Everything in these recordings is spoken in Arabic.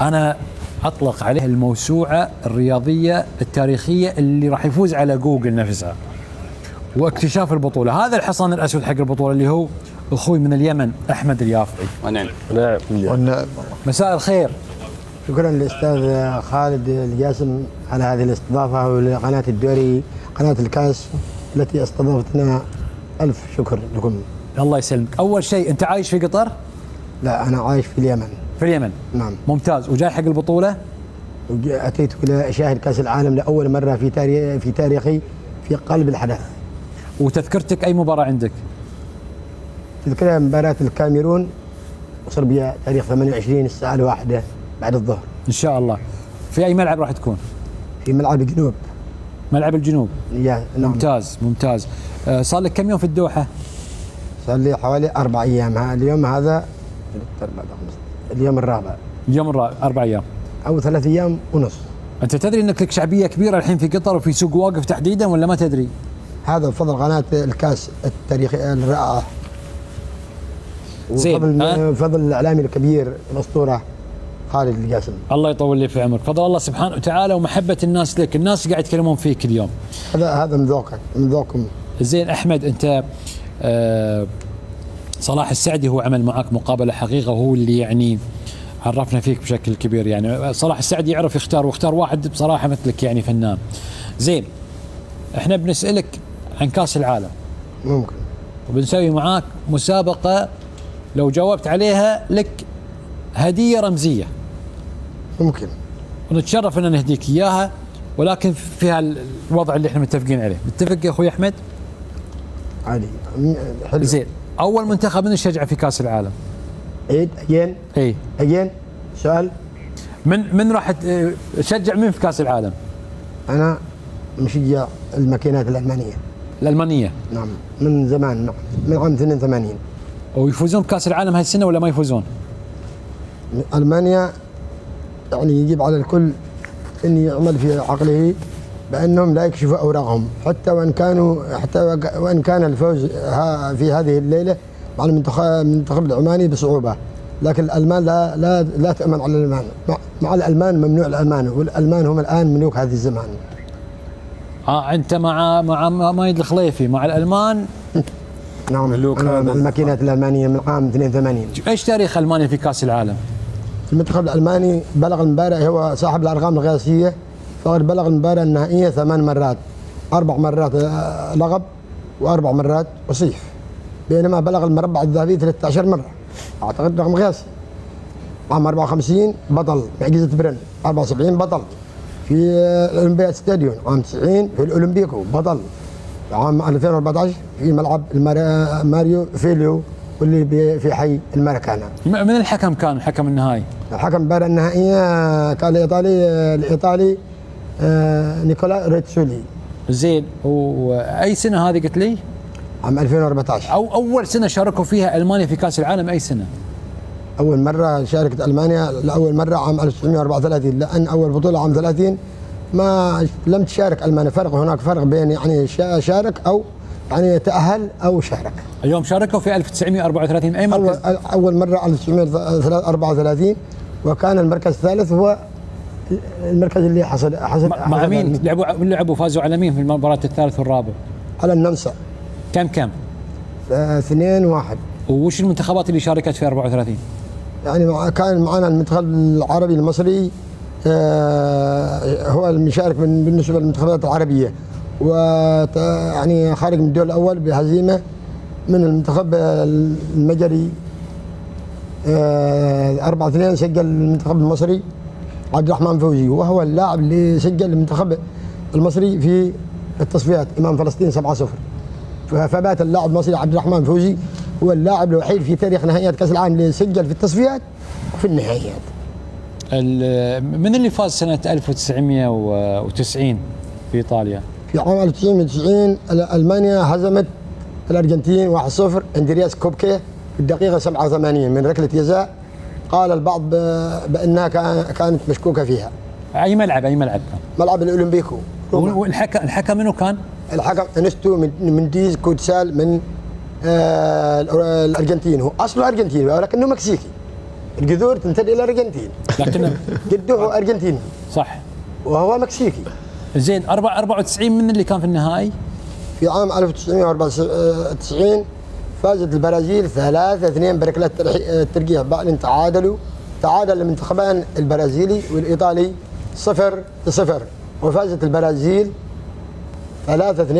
أنا أطلق عليه الموسوعة الرياضية التاريخية اللي راح يفوز على جوجل نفسها واكتشاف البطولة. هذا الحصان الأسود حق البطولة اللي هو أخوي من اليمن أحمد اليافعي. نعم. مساء الخير. شكرا للأستاذ خالد الجاسم على هذه الاستضافة، ولقناة الدوري قناة الكاس التي استضافتنا. ألف شكر لكم. الله يسلمك. أول شيء أنت عايش في قطر؟ لا، أنا عايش في اليمن. في اليمن. نعم. ممتاز. وجاي حق البطولة؟ أتيت إلى أشاهد كأس العالم لأول مرة في تاريخي في قلب الحدث. وتذكرتك أي مباراة عندك؟ تذكرها مباراة الكاميرون وصربيا تاريخ 28 الساعة 1 بعد الظهر. إن شاء الله. في أي ملعب راح تكون؟ في ملعب الجنوب. ملعب الجنوب. نعم. ممتاز ممتاز. صار لك كم يوم في الدوحة؟ صار لي حوالي 4 أيام. اليوم هذا اليوم الرابع. اليوم الرابع. 4 أيام أو 3 أيام ونص. أنت تدري أنك لك شعبية كبيرة الحين في قطر وفي سوق واقف تحديدا ولا ما تدري؟ هذا بفضل قناة الكاس التاريخي الرائعة، زين. وفضل الإعلامي الكبير الأسطورة خالد الجاسم. الله يطول لي في عمرك. فضل الله سبحانه وتعالى ومحبة الناس لك. الناس قاعد يتكلمون فيك اليوم. هذا من ذوقك، من ذوقكم. زين أحمد، أنت صلاح السعدي هو عمل معك مقابلة حقيقة، وهو اللي يعني عرفنا فيك بشكل كبير. يعني صلاح السعدي يعرف يختار، واختار واحد بصراحة مثلك يعني فنان. زين، احنا بنسألك عن كاس العالم. ممكن. وبنسوي معاك مسابقة، لو جاوبت عليها لك هدية رمزية. ممكن. ونتشرف ان نهديك اياها، ولكن في الوضع اللي احنا متفقين عليه. متفق يا اخوي احمد؟ عادي. حلو. زين، اول منتخب من نشجعه في كاس العالم؟ اجين. اي اجين. سؤال. من راح تشجع مين في كاس العالم؟ انا مشجع الماكينات الالمانيه. الالمانيه؟ نعم، من زمان. نعم، من عام 82. ويفوزون بكاس العالم هاي السنه ولا ما يفوزون؟ المانيا يعني يجب على الكل ان يعمل في عقله بانهم لا يكشفوا اوراقهم، حتى وان كان الفوز في هذه الليله مع المنتخب العماني بصعوبه، لكن الالمان لا تامن على الالمان. مع الالمان ممنوع الالمان، والالمان هم الان ملوك هذه الزمان. انت مع مايد الخليفي مع الالمان؟ نعم، الماكينات الالمانيه من عام 82. ايش تاريخ المانيا في كاس العالم؟ المنتخب الالماني بلغ المباراه، هو صاحب الارقام القياسيه، فقد بلغ المباراه النهائيه 8 مرات، 4 مرات لغب و4 مرات وصيف، بينما بلغ المربع الذهبي 13 مره. اعتقد رقم قياسي. عام 54 بطل معجزه برن، 74 بطل في الاولمبياد ستاديون، عام 90 في الاولمبيكو بطل، عام 2014 في ملعب ماريو فيليو واللي في حي الماراكانا. من الحكم كان الحكم النهائي؟ الحكم المباراة النهائية كان الإيطالي نيكولا ريتسولي. زين، وأي سنة هذه قلت لي؟ عام 2014. أو أول سنة شاركوا فيها ألمانيا في كأس العالم أي سنة؟ أول مرة شاركت ألمانيا لأول مرة عام 1934، لأن أول بطولة عام 30 لم تشارك ألمانيا. هناك فرق بين يعني شارك أو يعني تأهل أو شارك. اليوم شاركوا في 1934 أي مركز؟ أول مرة 1934، وكان المركز الثالث هو المركز اللي حصل مع مين لعبوا فازوا على مين في المباراة الثالث والرابع؟ على النمسا. كم؟ 2-1. وش المنتخبات اللي شاركت في 34؟ يعني كان معنا المنتخب العربي المصري، هو المشارك بالنسبة للمنتخبات العربية، ويعني خارج من الدور الأول بهزيمة من المنتخب المجري 4-2. سجل المنتخب المصري عبد الرحمن فوزي، وهو اللاعب اللي سجل المنتخب المصري في التصفيات امام فلسطين 7-0. فبات اللاعب المصري عبد الرحمن فوزي هو اللاعب الوحيد في تاريخ نهائيات كاس العالم اللي سجل في التصفيات وفي النهائيات. من اللي فاز سنة 1990 في ايطاليا؟ في عام 1990 المانيا هزمت الارجنتين 1-0. اندرياس كوبكي في الدقيقة 87 من ركلة جزاء، قال البعض بأنها كانت مشكوكة فيها. أي ملعب كان؟ ملعب الأولمبيكو. والحكم منو كان؟ الحكم انستو من ديز كوتسال من الأرجنتين. هو أصله أرجنتيني ولكنه مكسيكي. الجذور تنتمي الى الارجنتين، لكن جده هو ارجنتيني صح. وهو مكسيكي. زين 94 من اللي كان في النهائي؟ في عام 1994 فازت البرازيل 3-2 بركلات الترجيح، بعد تعادل المنتخبان البرازيلي والايطالي 0-0، وفازت البرازيل 3-2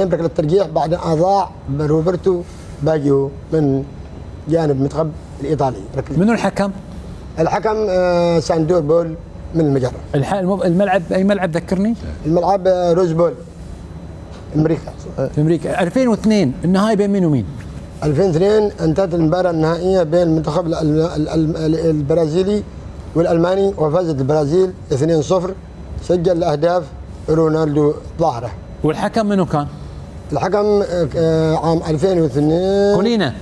بركلة الترجيح بعد أن أضاع روبرتو باجيو من جانب المنتخب الإيطالي. منو الحكم؟ الحكم ساندور بول من المجرة. الملعب أي ملعب ذكرني؟ الملعب روز بول أمريكا. في أمريكا. 2002 النهائي بين مين ومين؟ 2002 انتهت المباراة النهائية بين المنتخب البرازيلي والألماني، وفازت البرازيل 2-0، سجل الأهداف رونالدو ظاهرة. والحكم منو كان؟ الحكم عام 2002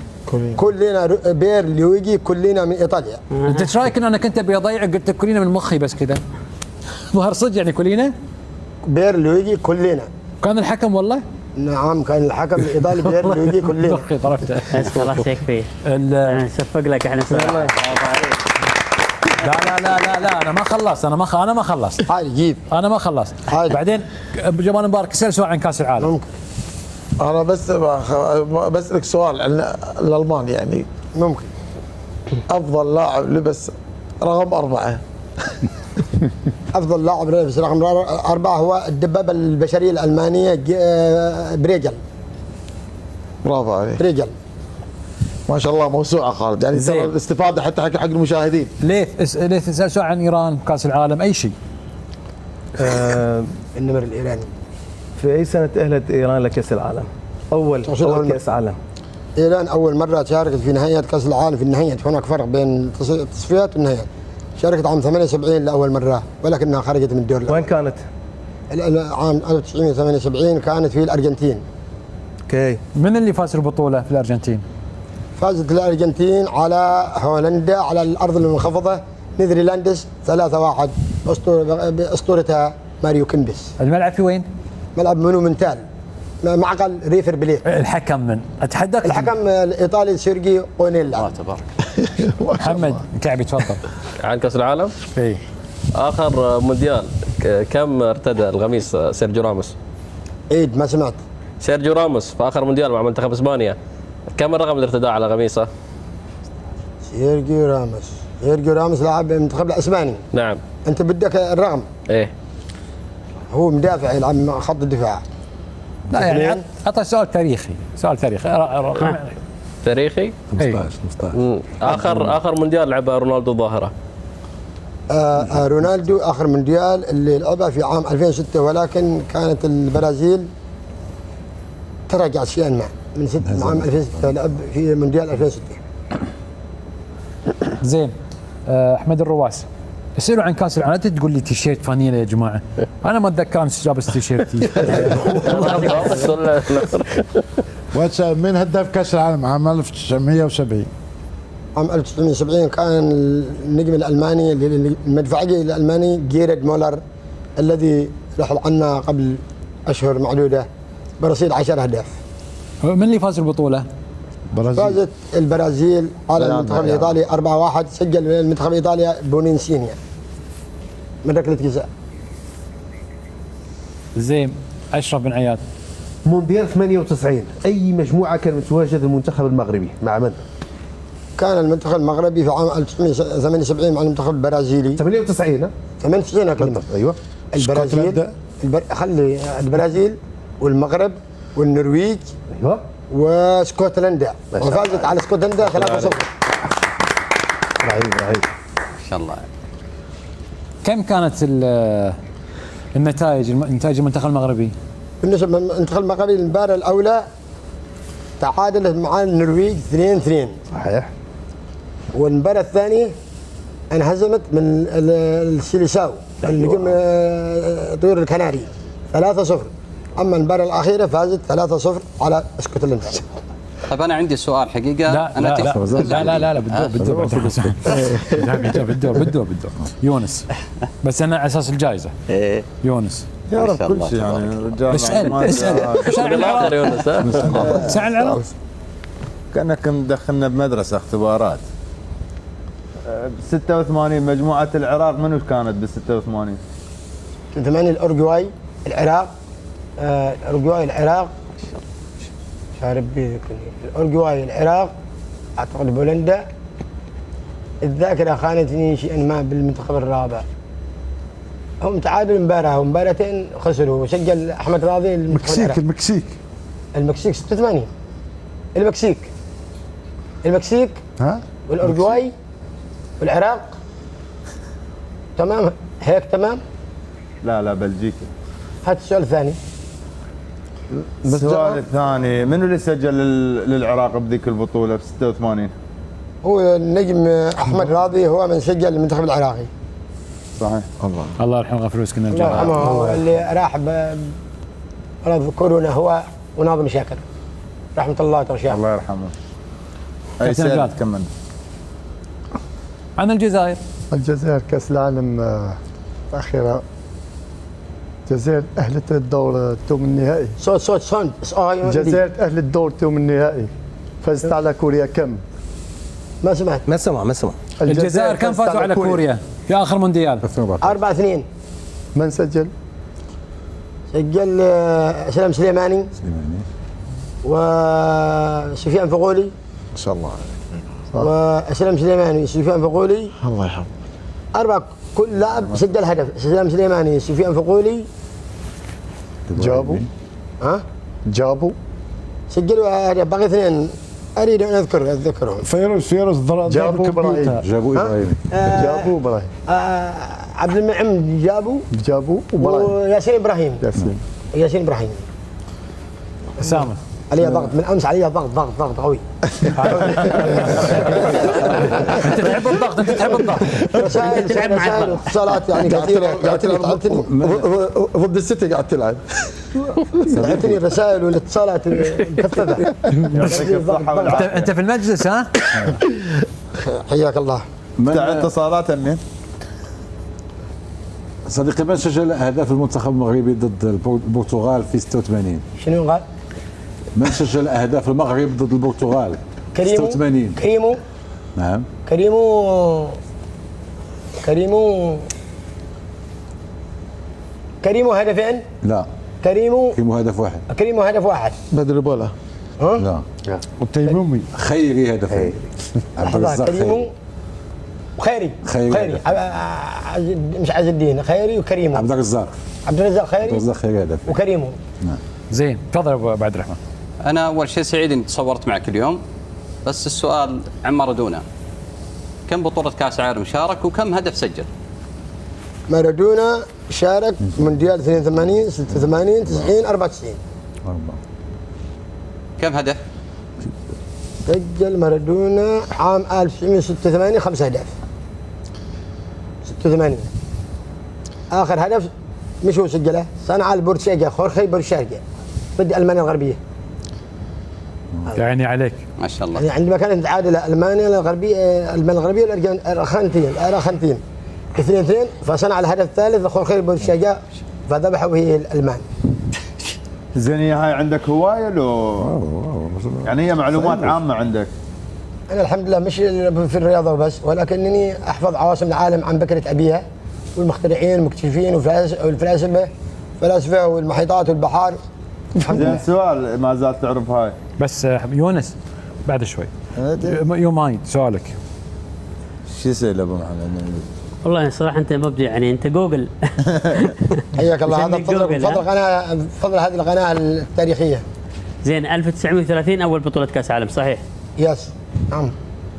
كلنا بير لويجي، كلنا من ايطاليا. انت ايش رايك ان انا كنت ابي اضيع قلت كلنا من مخي بس كذا؟ ظهر صدق يعني كلنا؟ بير لويجي كلنا. كان الحكم والله؟ نعم كان الحكم الايطالي بير لويجي كلنا. مخي طرفته. بس خلاص يكفي. نصفق لك احنا لا لا لا لا لا انا ما خلصت. عادي جيب. انا ما خلصت. بعدين جمال مبارك سأل سؤال عن كاس العالم. ممكن. انا بسألك سؤال عن الالمان يعني. ممكن. افضل لاعب لبس رقم 4. افضل لاعب لبس رقم 4 هو الدبابة البشرية الألمانية بريجل. برافو عليك. بريجل. ما شاء الله موسوعة خالد، يعني ترى الاستفادة حتى حق المشاهدين. ليه تسأل سؤال عن ايران كاس العالم اي شيء؟ النمر الإيراني. في أي سنة تأهلت إيران لكأس العالم؟ أول كأس عالم. إيران أول مرة شاركت في نهائيات كأس العالم، في النهائيات هناك فرق بين التصفيات والنهائيات. شاركت عام 78 لأول مرة، ولكنها خرجت من الدور الأول. وين كانت؟ عام 1978 كانت في الأرجنتين. اوكي. من اللي فاز البطولة في الأرجنتين؟ فازت الأرجنتين على هولندا على الأرض المنخفضة، نيذرلاندس 3-1 بأسطورتها ماريو كيمبس. الملعب في وين؟ ملعب مونومنتال معقل ريفر بليت. الحكم من؟ أتحداك. الحكم الإيطالي سيرجي أونيلا. تبارك. محمد كعبي تفضل. عن كأس العالم؟ اي. آخر مونديال كم ارتدى القميص سيرجيو راموس؟ عيد ما سمعت. سيرجيو راموس في آخر مونديال مع منتخب إسبانيا كم الرقم اللي ارتداه على قميصه؟ سيرجيو راموس لاعب المنتخب الاسباني. نعم. انت بدك الرقم؟ ايه. هو مدافع يلعب خط الدفاع. لا يعني عطى سؤال تاريخي. تاريخي؟ 15. آخر مونديال لعبه رونالدو ظاهرة. رونالدو اخر مونديال اللي لعبه في عام 2006، ولكن كانت البرازيل تراجعت شيئا ما من عام 2006، لعب في مونديال 2006. زين. احمد الرواس اسألوا عن كاس العالم، لا تقول لي تيشيرت فانيلا يا جماعه، انا ما اتذكر اني لابس تيشيرتي. من هداف كاس العالم عام 1970؟ عام 1970 كان النجم الالماني المدفعي الالماني جيرد مولر، الذي رحل عنا قبل اشهر معدوده برصيد 10 اهداف. من اللي فاز البطوله؟ فازت البرازيل على المنتخب الايطالي 4-1، سجل المنتخب الايطالي بونينسينيا من ركله جزاء. زين. اشرف بن عياد. مونديال 98 اي مجموعه كان متواجد المنتخب المغربي مع من؟ كان المنتخب المغربي في عام 1978 مع المنتخب البرازيلي. 98 98 اكلمك. ايوه. البرازيل خلي البرازيل والمغرب والنرويج. ايوه. واسكتلندا، وفازت على اسكتلندا 3-0. رهيب ما شاء الله. كم كانت نتائج المنتخب المغربي؟ بالنسبه للمنتخب المغربي المباراه الاولى تعادلت مع النرويج 2-2. صحيح. والمباراه الثانيه انهزمت من السيليساو النجم طيور الكناري 3-0. اما المباراه الاخيره فازت 3-0 على اسكتلندا. طيب انا عندي سؤال حقيقه. لا بالدور يونس، بس انا على اساس الجائزه. يونس يعرف كل شيء يعني الرجال. اسال سأل العراق. يونس سأل العراق. كانك مدخلنا بمدرسه اختبارات. ب 86 مجموعة العراق منو كانت بال 86؟ 86 الأورجواي العراق الأورجواي العراق شارب الأورجواي العراق أعتقد بولندا. الذاكرة خانتني شيئا ما بالمنتخب الرابع. هم تعادلوا امبارح ومباراتين خسروا وسجل أحمد راضي المكسيك 86 المكسيك ها والأورجواي والعراق. تمام هيك تمام. لا بلجيكا. هات السؤال الثاني. السؤال الثاني منو اللي سجل للعراق بذيك البطولة ب 86؟ هو النجم أحمد راضي هو من سجل المنتخب العراقي. صحيح. الله يرحمه غفور يسكن الله يرحمه هو اللي راح مرض كورونا هو وناظم شاكر رحمة الله ترشاه. الله يرحمه. أي سؤال كمل. عن الجزائر كأس العالم الأخيرة الجزائر أهلت الدور الثمن النهائي. صوت الجزائر أهلت الدور الثمن النهائي، فازت على كوريا كم؟ ما سمعت. ما سمع الجزائر كم فازوا على كوريا في آخر مونديال؟ 4-2. من سجل؟ سجل سلام سليماني وسفيان فغولي. ما شاء الله. وسلام سليماني سفيان فغولي. الله يحفظه. 4 كل لاعب سجل هدف. سلام سليماني سفيان فغولي جابوا سجلوا باقي 2 اريد ان اذكرهم. فيروز جابوا ابراهيم. جابوا ابراهيم. عبد المنعم جابوا وياسين ابراهيم. ياسين ابراهيم. اسامه عليه ضغط من امس، عليه ضغط قوي. انت تحب الضغط. رسائل واتصالات يعني كثيره تعبتني. ضد السيتي قاعد تلعب. تعبتني الرسائل والاتصالات مكثفه. انت في المجلس ها؟ حياك الله. اتصالات منين؟ صديقي من سجل اهداف المنتخب المغربي ضد البرتغال في 86؟ شنو قال؟ من سجل اهداف المغرب ضد البرتغال؟ 86. نعم. كريمو هدفين؟ لا. كريمو هدف واحد. بدر بولا. لا. والتيمومي خيري هدفين. كريمو خيري مش عز الدين خيري وكريمو. عبد الرزاق خيري هدف وكريمو. نعم. زين تفضل ابو عبد الرحمن. انا اول شيء سعيد اني تصورت معك اليوم، بس السؤال عن مارادونا. كم بطولة كأس عالم شارك وكم هدف سجل؟ مارادونا شارك مونديال 82 86 90 94. كم هدف؟ سجل مارادونا عام 1986 5 أهداف. 86 آخر هدف مش هو سجله، صنع البورشيجا خورخي بورشيجا ضد ألمانيا الغربية. يعني عليك ما شاء الله. يعني عندما كانت تعادل ألمانيا الغربية الأرجنتين 2-2 فصنع الهدف الثالث خورخي بورشيجا فذبحوا به الألمان. زين هاي عندك هواية لو يعني هي معلومات عامة عندك؟ أنا الحمد لله مش في الرياضة وبس، ولكنني أحفظ عواصم العالم عن بكرة أبيها والمخترعين والمكتشفين والفلاسفة والمحيطات والبحار. زين سؤال ما زالت تعرف هاي بس يونس بعد شوي. يو مايند سؤالك. شو يسأل ابو محمد؟ والله صراحة أنت مبدع يعني أنت جوجل. حياك الله. هذا فضل هذه القناة التاريخية. زين 1930 أول بطولة كأس عالم صحيح؟ يس نعم.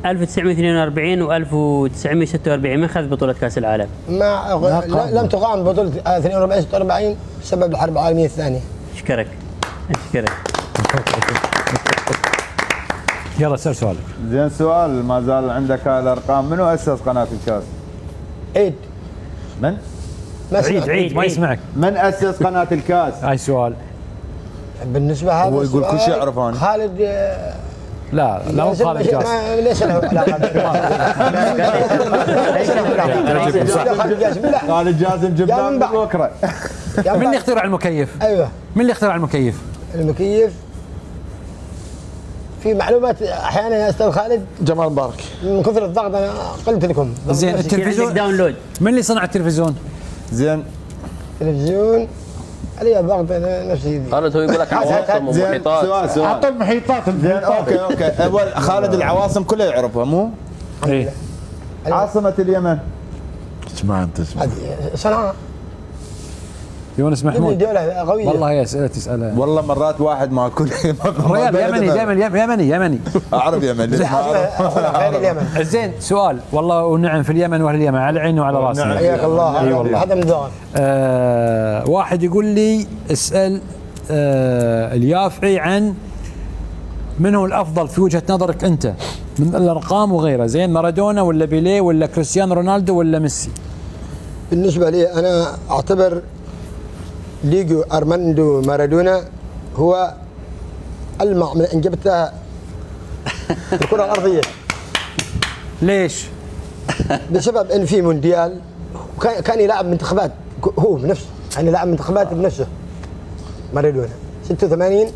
1942 و1946 من خذ بطولة كأس العالم؟ لم تقام بطولة 42 46 بسبب الحرب العالمية الثانية. أشكرك. يلا سأل سؤالك. زين سؤال ما زال عندك هاي الأرقام، منو أسس قناة الكاس؟ عيد. من؟ عيد ما يسمعك. من أسس قناة الكاس؟ هاي سؤال. بالنسبة هذا هو يقول كل شيء يعرفه أنا. خالد. لا مو خالد جاس. ليش له علاقة؟ خالد جاسم جبناه من بكرة. من اللي اخترع المكيف؟ ايوه. من اللي اخترع المكيف؟ المكيف في معلومات احيانا يا استاذ خالد جمال مبارك. من كثر الضغط انا قلت لكم. زين التلفزيون داونلود. من اللي صنع التلفزيون؟ زين التلفزيون علي الضغط أنا نفسي. خالد هو يقول لك عواصم ومحيطات. سؤال حط المحيطات زين اوكي اول خالد العواصم كلها يعرفها مو؟ ايه عاصمة اليمن اسمع انت اسمع. هذه صنعاء. يونس نبني محمود. دولة قوية. والله هي اسئله تسالها. والله مرات واحد ما كل الريال يمني اعرف يمني غير اليمن. زين سؤال والله ونعم في اليمن واهل اليمن على عيني وعلى راسي. نعم. حياك الله. اي والله. هذا من ذوقك. واحد يقول لي اسال اليافعي عن من هو الافضل في وجهه نظرك انت من الارقام وغيرها. زين مارادونا ولا بيليه ولا كريستيانو رونالدو ولا ميسي؟ بالنسبة لي أنا أعتبر ليجو أرماندو مارادونا هو ألمع من أنجبته الكرة الأرضية. ليش؟ بسبب أن في مونديال كان يلعب منتخبات هو بنفسه، يعني لاعب منتخبات بنفسه مارادونا 86.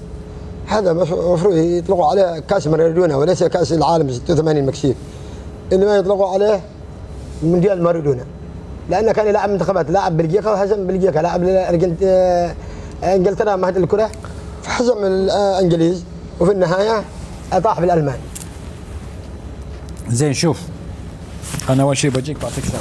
هذا المفروض يطلقوا عليه كاس مارادونا وليس كاس العالم 86 المكسيك، انما يطلقوا عليه مونديال مارادونا لانه كان يلعب منتخبات، لاعب بلجيكا وهزم بلجيكا، لاعب انجلترا مهد الكره فهزم الانجليز وفي النهايه اطاح بالالمان. زين شوف انا اول شيء بجيك بعطيك شغله.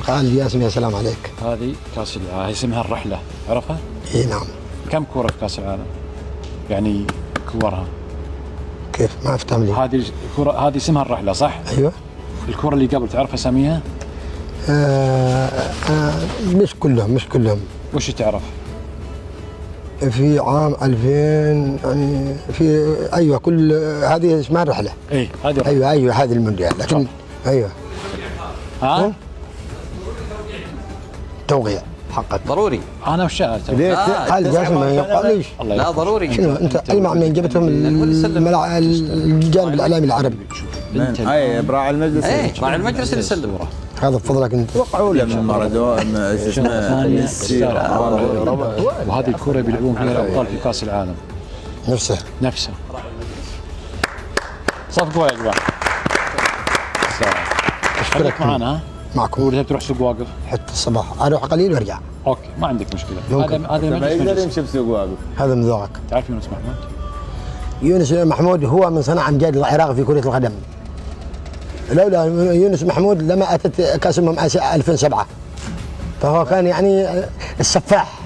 خالد ياسم يا سلام عليك. هذه كاس العالم اسمها الرحله، عرفها؟ اي نعم. كم كوره في كاس العالم؟ يعني كورها كيف ما افتهم لي؟ هذه الكوره هذه اسمها الرحله صح؟ ايوه. الكوره اللي قبل تعرف اساميها؟ مش كلهم. وش تعرف؟ في عام 2000 يعني في ايوه كل هذه اسمها الرحله. اي هذه الرحلة. ايوه هذه المونديال لكن ايوه ها؟ توقيع حقك ضروري. انا وش سالت؟ خالد ياسم ما يقاليش. لا ضروري. شنو انت المع من جبتهم الجانب الاعلامي العربي. اي براعي المجلس. ايه راعي المجلس اللي يسلم وراه. هذا بفضلك انت. وقعوا له من مارادونا شو اسمه ميسي. وهذه الكوره بيلعبون فيها الابطال في كاس العالم نفسها. صفقوا يا جماعه. خليك معنا ها؟ معكم. ولا تروح سوق واقف؟ حتى الصباح اروح قليل وارجع. اوكي ما عندك مشكله. هذا ما يقدر المجلس. يمشي بسوق واقف. هذا من ذوقك. تعرف يونس محمود؟ يونس محمود هو من صنع امجاد العراق في كرة القدم. لولا يونس محمود لما اتت كاس اسيا 2007. فهو كان يعني السفاح.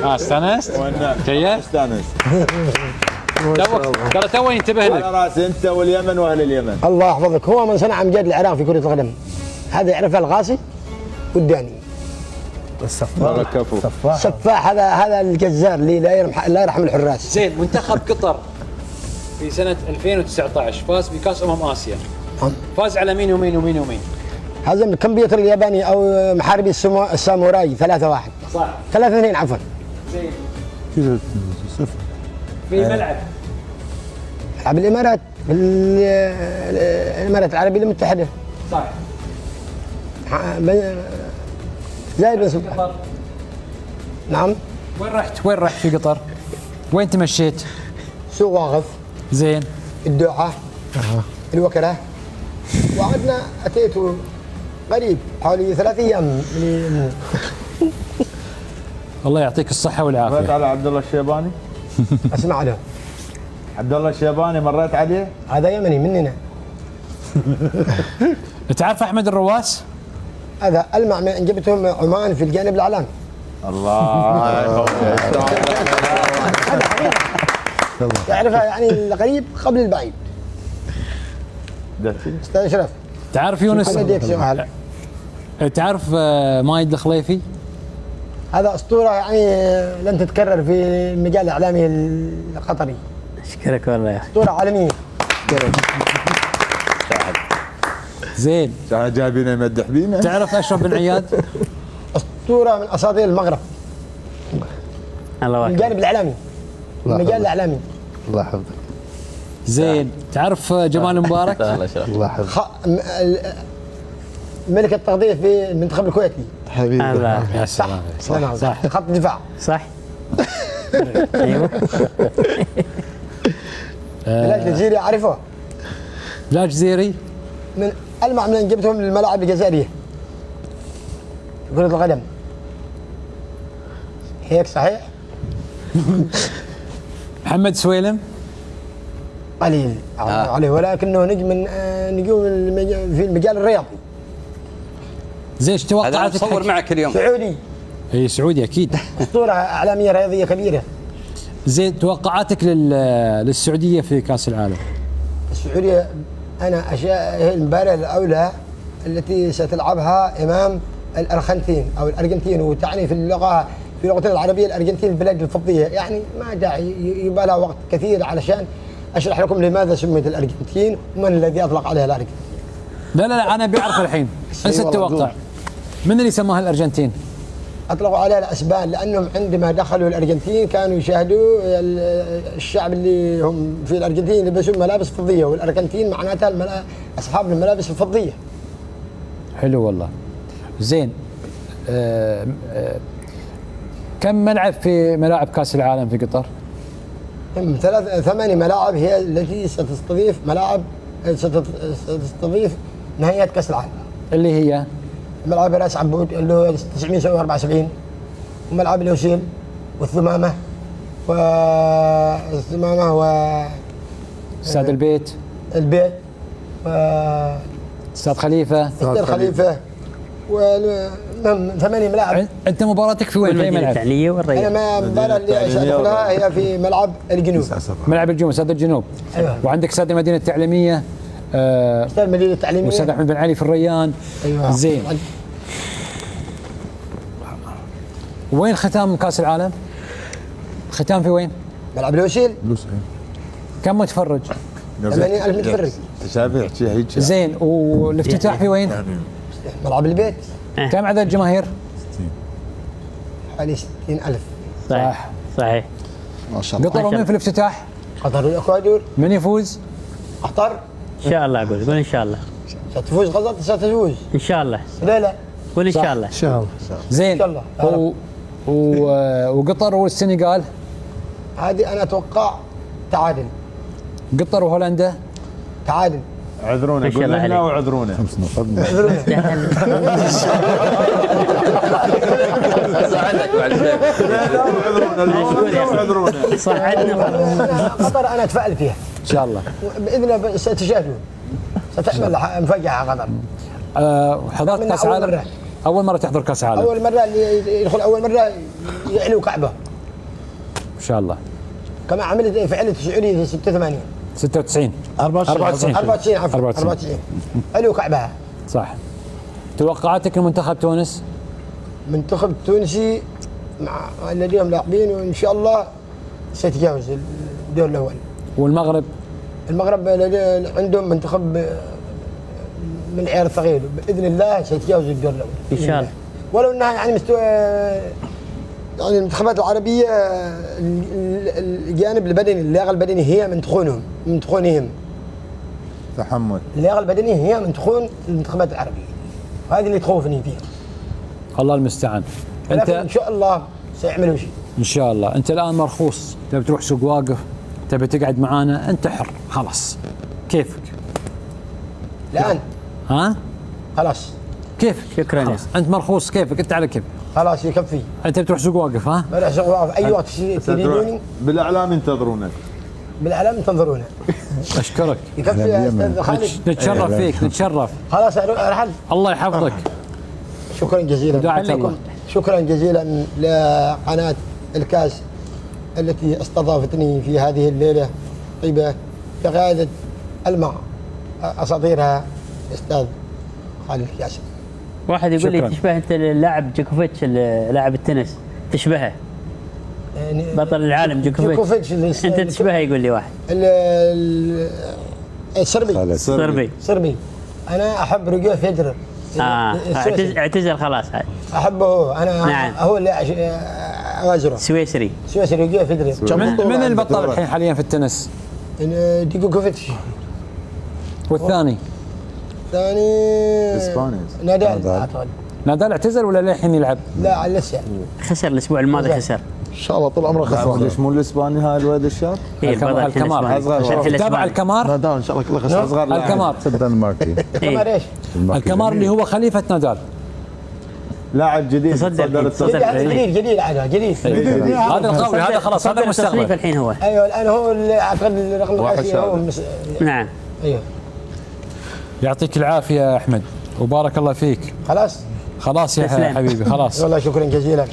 استانست؟ كيف؟ استانس. ترى تو ينتبه لك. على راس انت واليمن واهل اليمن. الله يحفظك. هو من صنع امجاد العراق في كرة القدم. هذا يعرفه الغاصي والداني. السفاح. السفاح هذا الجزار اللي لا يرحم الحراس. زين منتخب قطر في سنة 2019 فاز بكأس آسيا. فاز على مين ومين ومين ومين؟ هزم الكمبيوتر الياباني او محاربي الساموراي 3-1. صح. 3-2 عفوا. زين. صفر. في ملعب. ملعب الامارات الامارات العربية المتحدة. صح. زايد بن سلطان. نعم. وين رحت في قطر؟ وين تمشيت؟ سوق واقف. زين. الدوحة. الوكرة. وعدنا اتيت قريب حوالي 3 ايام. الله يعطيك الصحة والعافية. مريت على عبد الله الشيباني؟ اسمع له. عبد الله الشيباني مريت عليه؟ هذا يمني مننا. تعرف أحمد الرواس؟ هذا ألمع من جبتهم عمان في الجانب الإعلامي. الله تعرفها يعني القريب قبل البعيد. استاذ اشرف. تعرف يونس؟ تعرف مايد الخليفي؟ هذا اسطوره يعني لن تتكرر في المجال الاعلامي القطري. اشكرك والله يا اخي. اسطوره عالميه. زين. جايبين يمدح بينا. تعرف اشرف بن عياد؟ اسطوره من اساطير المغرب. الله اكبر. الجانب الاعلامي. المجال الاعلامي. الله يحفظك. زين، تعرف جمال مبارك؟ سهل اشرف. الله يحفظك. ملك التغطيه في المنتخب الكويتي. حبيبي. الله. يا سلام. صح. خط دفاع. صح. ايوه. بلاد الجزيرة اعرفه. لا جزيري. من المع من جبتهم للملاعب الجزائريه. كرة القدم. هيك صحيح؟ محمد سويلم. قليل عليه، ولكنه نجم من نجوم في المجال الرياضي. زين، ايش هذا توقعاتك؟ مصور معك اليوم. سعودي. اي سعودي اكيد. اسطوره اعلاميه رياضيه كبيره. زين، توقعاتك للسعوديه في كاس العالم؟ السعوديه انا هي المباراه الاولى التي ستلعبها امام الارجنتين او الارجنتين، وتعني في اللغه العربيه الارجنتين البلاد الفضيه، يعني ما داعي يبقى لها وقت كثير علشان اشرح لكم لماذا سميت الارجنتين ومن الذي اطلق عليها الارجنتين. لا انا بعرف الحين. انسى التوقع. من اللي سماها الارجنتين؟ اطلقوا عليها الاسبان لانهم عندما دخلوا الارجنتين كانوا يشاهدوا الشعب اللي هم في الارجنتين يلبسون ملابس فضيه، والارجنتين معناتها اصحاب الملابس الفضيه. حلو والله. زين، كم ملعب في ملاعب كاس العالم في قطر؟ 8 ملاعب هي التي ستستضيف نهائيات كاس العالم. اللي هي ملعب راس عبود اللي هو 974، وملعب الوسيل والثمامه استاد البيت و استاد خليفه ومهم 8 ملاعب. انت مباراتك في وين؟ في ملعب؟ التعلية والرياض. انا المباراه اللي سادخلها هي في ملعب الجنوب. ملعب الجنوب، استاد الجنوب. ايوه. وعندك استاد المدينه التعليميه. استاد المدينه التعليميه. واستاد احمد بن علي في الريان. ايوه. زين. وين ختام كاس العالم؟ ختام في وين؟ ملعب الوسيل. كم متفرج؟ 80,000 متفرج. تشابه هيك. زين، والافتتاح في وين؟ ملعب البيت. كم عدد الجماهير؟ حوالي 60,000. صحيح. ما شاء الله. قطر ومين في الافتتاح؟ قطر والاكوادور. من يفوز؟ قطر. ان شاء الله. قول ان شاء الله. ستفوز قطر، ستفوز ان شاء الله. لا قول ان شاء الله. ان شاء الله. زين. إن شاء الله. وقطر والسنغال؟ هذه انا اتوقع تعادل. قطر وهولندا؟ تعادل. عذرونا، ما شاء قول الله لنا عليك. وعذرونا. ساعدك بعد ذلك. عذرونا. صعدنا. قطر انا اتفائل فيها ان شاء الله. باذن الله ستشاهدون. ستعمل مفاجاه قطر. حضرت من كاس أول عالم؟ مرة. اول مره تحضر كاس عالم؟ اول مره اللي يدخل اول مره يعلو كعبه ان شاء الله. كما عملت فعلت السعوديه في 86 96 94 عفوا 94 علو كعبها. صح. توقعاتك لمنتخب تونس؟ منتخب تونسي مع لديهم لاعبين وان شاء الله سيتجاوز الدور الاول. والمغرب؟ المغرب عندهم منتخب من العيار الثقيل، باذن الله سيتجاوز الدور الاول ان شاء الله. ولو انها يعني يعني المنتخبات العربيه الجانب البدني، اللياقه البدنيه هي من تخونهم. تحمل. اللياقه البدنيه هي من تخون المنتخبات العربيه، وهذه اللي تخوفني فيها. الله المستعان. انت ان شاء الله سيعملوا شيء ان شاء الله. انت الان مرخوص، تبي تروح سوق واقف، تبي تقعد معانا، انت حر خلاص كيفك. الان ها؟ خلاص كيفك. شكرا. خلاص انت مرخوص، كيفك انت على كيف. خلاص يكفي. انت بتروح سوق واقف ها؟ بروح سوق واقف اي وقت تريدوني. بالاعلام ينتظرونك. بالاعلام تنظرونا. اشكرك. يكفي يا استاذ خالد. نتشرف فيك، نتشرف. خلاص ارحل. الله يحفظك. شكرا جزيلا. دعاء الله. شكرا جزيلا لقناه الكاس التي استضافتني في هذه الليله طيبه بقياده المع اساطيرها الاستاذ خالد ياسر. واحد يقول لي شكراً. تشبه انت اللاعب جوكوفيتش، لاعب التنس تشبهه، يعني بطل العالم جوكوفيتش. انت تشبهه يقول لي واحد. الصربي. صربي. انا احب روجر فيدرر. اعتزل خلاص. احبه هو. انا نعم. هو اللي غازره سويسري. سويسري يجي فدري من البطل الحين حاليا في التنس؟ ديجوكوفيتش. والثاني؟ ثاني اسباني نادال اعتقد. نادال اعتزل ولا للحين يلعب؟ لا لسه. خسر الاسبوع الماضي، خسر. ان شاء الله طول عمره خسران. ليش مو الاسباني هاي الواد الشاب؟ إيه، البطل الحين الكمار. الإسباني. عشان الحين تابع الإسباني. الكمار؟ نادال ان شاء الله كله خسران. اصغر لاعب الكمار. في الدنماركي كمار ايش؟ الكمار اللي هو خليفة نادال. لاعب جديد تصدر الحين، التصدير. تصدر. جديد عادها جديد. هذا القوي، هذا خلاص، هذا تصدر التصنيف المستقبل. الحين هو. ايوه الان هو اعتقد الرقم القياسي هو نعم. ايوه يعطيك العافية يا أحمد وبارك الله فيك. خلاص يا تسلم. حبيبي خلاص. والله شكرا جزيلا.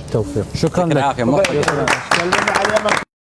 شكرا لك. العافيه.